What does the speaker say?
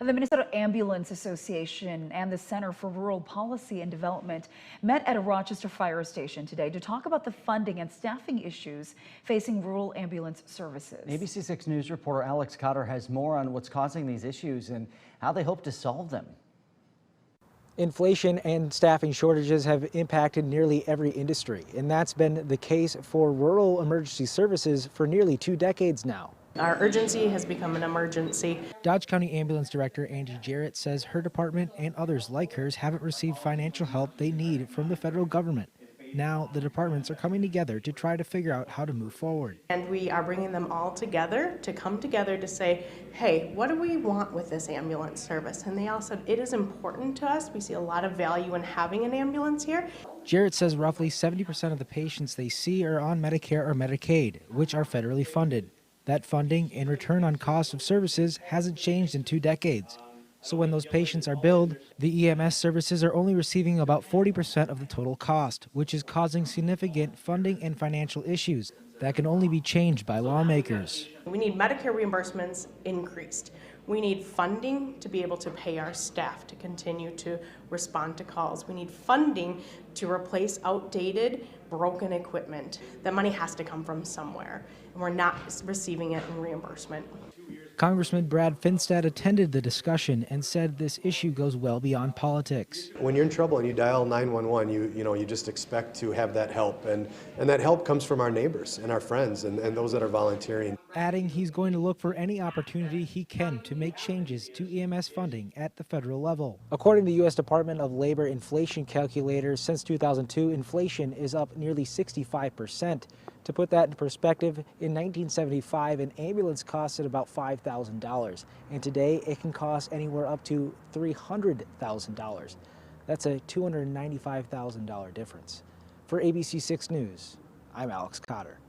The Minnesota Ambulance Association and the Center for Rural Policy and Development met at a Rochester Fire Station today to talk about the funding and staffing issues facing rural ambulance services. ABC 6 News reporter Alex Cotter has more on what's causing these issues and how they hope to solve them. Inflation and staffing shortages have impacted nearly every industry, and that's been the case for rural emergency services for nearly 2 decades now. Our urgency has become an emergency. Dodge County Ambulance Director Angie Jarrett says her department and others like hers haven't received financial help they need from the federal government. Now the departments are coming together to try to figure out how to move forward. And we are bringing them all together to come together to say, hey, what do we want with this ambulance service? And they all said it is important to us. We see a lot of value in having an ambulance here. Jarrett says roughly 70% of the patients they see are on Medicare or Medicaid, which are federally funded. That funding and return on cost of services hasn't changed in 2 decades. So when those patients are billed, the EMS services are only receiving about 40% of the total cost, which is causing significant funding and financial issues that can only be changed by lawmakers. We need Medicare reimbursements increased. We need funding to be able to pay our staff to continue to respond to calls. We need funding to replace outdated, broken equipment. That money has to come from somewhere, and we're not receiving it in reimbursement. Congressman Brad Finstad attended the discussion and said this issue goes well beyond politics. When you're in trouble and you dial 911, you just expect to have that help, and that help comes from our neighbors and our friends and those that are volunteering. Adding he's going to look for any opportunity he can to make changes to EMS funding at the federal level. According to the U.S. Department of Labor inflation calculators, since 2002, inflation is up nearly 65%. To put that in perspective, in 1975, an ambulance costed about $5,000, and today it can cost anywhere up to $300,000. That's a $295,000 difference. For ABC 6 News, I'm Alex Cotter.